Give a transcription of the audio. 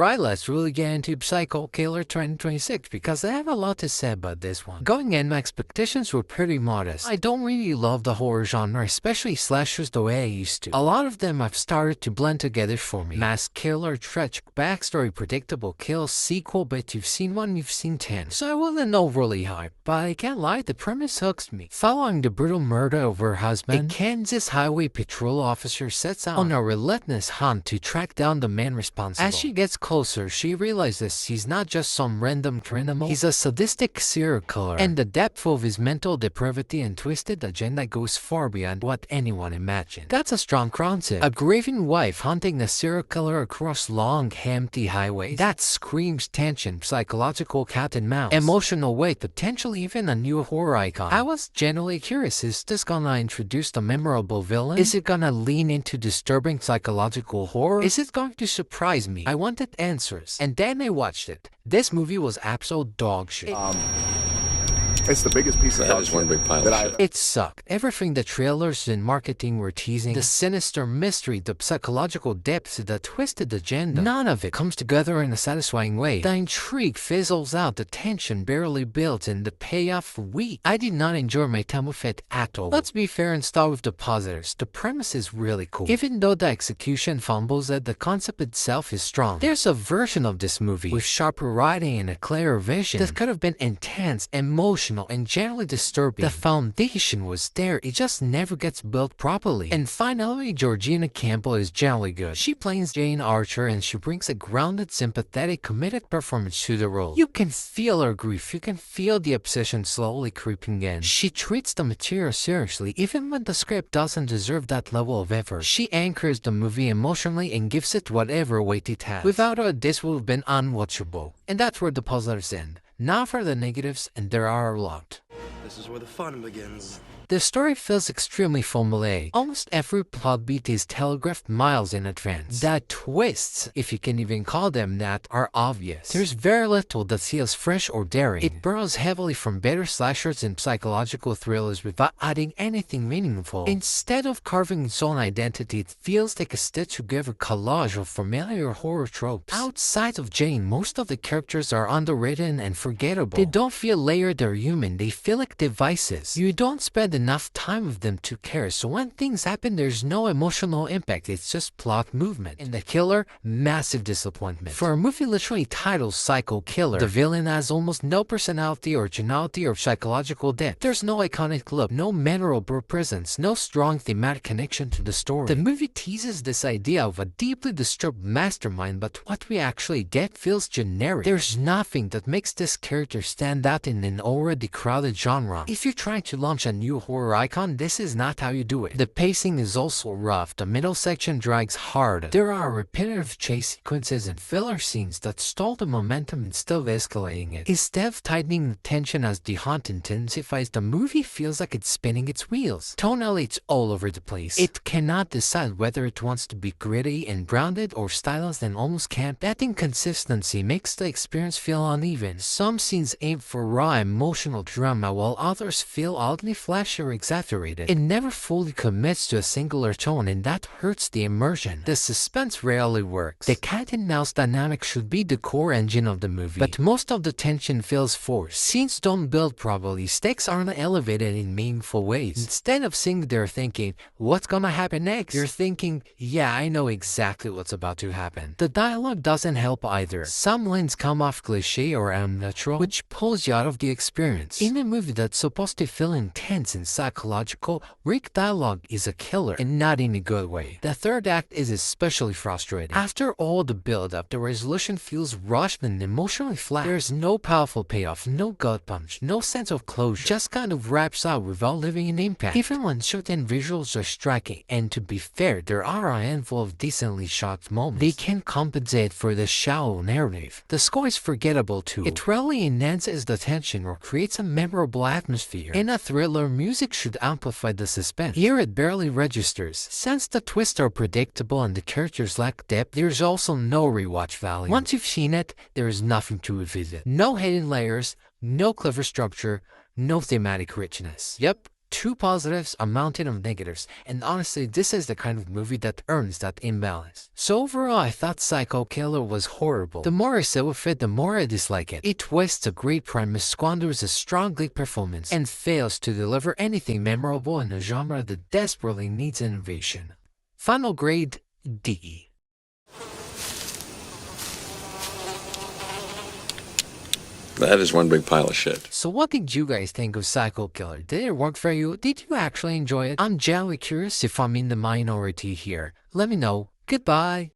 Alright, let's really get into Psycho Killer 2026 because I have a lot to say about this one. Going in, my expectations were pretty modest. I don't really love the horror genre, especially slashers the way I used to. A lot of them have started to blend together for me. Mass killer, tragic backstory, predictable kills, sequel, but you've seen one, you've seen 10. So I wasn't overly hyped, but I can't lie, the premise hooks me. Following the brutal murder of her husband, a Kansas highway patrol officer sets out on a relentless hunt to track down the man responsible. As she gets closer, she realizes he's not just some random criminal, he's a sadistic serial killer, and the depth of his mental depravity and twisted agenda goes far beyond what anyone imagined. That's a strong concept. A grieving wife hunting the serial killer across long, empty highways. That screams tension, psychological cat and mouse, emotional weight, potentially even a new horror icon. I was genuinely curious, is this gonna introduce a memorable villain? Is it gonna lean into disturbing psychological horror? Is it going to surprise me? I wanted answers, and then I watched it. This movie was absolute dog shit. It's the biggest piece of That is one big pile of shit. It sucked. Everything the trailers and marketing were teasing, the sinister mystery, the psychological depth, the twisted agenda, none of it comes together in a satisfying way. The intrigue fizzles out, the tension barely builds, and the payoff weak. I did not enjoy my time with it at all. Let's be fair and start with the positives. The premise is really cool. Even though the execution fumbles it, the concept itself is strong. There's a version of this movie with sharper writing and a clearer vision that could have been intense, emotional, and generally disturbing. The foundation was there, it just never gets built properly. And finally, Georgina Campbell is generally good. She plays Jane Archer and she brings a grounded, sympathetic, committed performance to the role. You can feel her grief, you can feel the obsession slowly creeping in. She treats the material seriously, even when the script doesn't deserve that level of effort. She anchors the movie emotionally and gives it whatever weight it has. Without her, this would have been unwatchable. And that's where the positives end. Now for the negatives, and there are a lot. This is where the fun begins. The story feels extremely formulaic. Almost every plot beat is telegraphed miles in advance. The twists, if you can even call them that, are obvious. There's very little that feels fresh or daring. It borrows heavily from better slashers and psychological thrillers without adding anything meaningful. Instead of carving its own identity, it feels like a stitched-together collage of familiar horror tropes. Outside of Jane, most of the characters are underwritten and forgettable. They don't feel layered or human, they feel like devices. You don't spend enough time with them to care, so when things happen, there's no emotional impact, it's just plot movement. And the killer, massive disappointment. For a movie literally titled Psycho Killer, the villain has almost no personality, originality, or psychological depth. There's no iconic look, no memorable presence, no strong thematic connection to the story. The movie teases this idea of a deeply disturbed mastermind, but what we actually get feels generic. There's nothing that makes this character stand out in an already crowded genre. If you're trying to launch a new horror icon, this is not how you do it. The pacing is also rough, the middle section drags hard. There are repetitive chase sequences and filler scenes that stall the momentum instead of escalating it. Instead of tightening the tension as the hunt intensifies, the movie feels like it's spinning its wheels. Tonally, it's all over the place. It cannot decide whether it wants to be gritty and grounded or stylized and almost camp. That inconsistency makes the experience feel uneven. Some scenes aim for raw emotional drama while others feel oddly flashy or exaggerated. It never fully commits to a singular tone, and that hurts the immersion. The suspense rarely works. The cat and mouse dynamic should be the core engine of the movie, but most of the tension feels forced. Scenes don't build properly, stakes aren't elevated in meaningful ways. Instead of sitting there thinking, what's gonna happen next? You're thinking, yeah, I know exactly what's about to happen. The dialogue doesn't help either. Some lines come off cliche or unnatural, which pulls you out of the experience. In a movie that's supposed to feel intense and psychological, weak dialogue is a killer, and not in a good way. The third act is especially frustrating. After all the build-up, the resolution feels rushed and emotionally flat. There's no powerful payoff, no gut punch, no sense of closure. Just kind of wraps out without leaving an impact. Even when certain visuals are striking, and to be fair, there are a handful of decently shot moments, they can compensate for the shallow narrative. The score is forgettable too. It rarely enhances the tension or creates a memorable atmosphere. In a thriller, music should amplify the suspense. Here it barely registers. Since the twists are predictable and the characters lack depth, there's also no rewatch value. Once you've seen it, there is nothing to revisit. No hidden layers, no clever structure, no thematic richness. Yep, Two positives, a mountain of negatives, and honestly, this is the kind of movie that earns that imbalance. So overall, I thought Psycho Killer was horrible. The more I sit with it, the more I dislike it. It twists a great premise, squanders a strong lead performance, and fails to deliver anything memorable in a genre that desperately needs innovation. Final grade, D. That is one big pile of shit. So what did you guys think of Psycho Killer? Did it work for you? Did you actually enjoy it? I'm genuinely curious if I'm in the minority here. Let me know. Goodbye.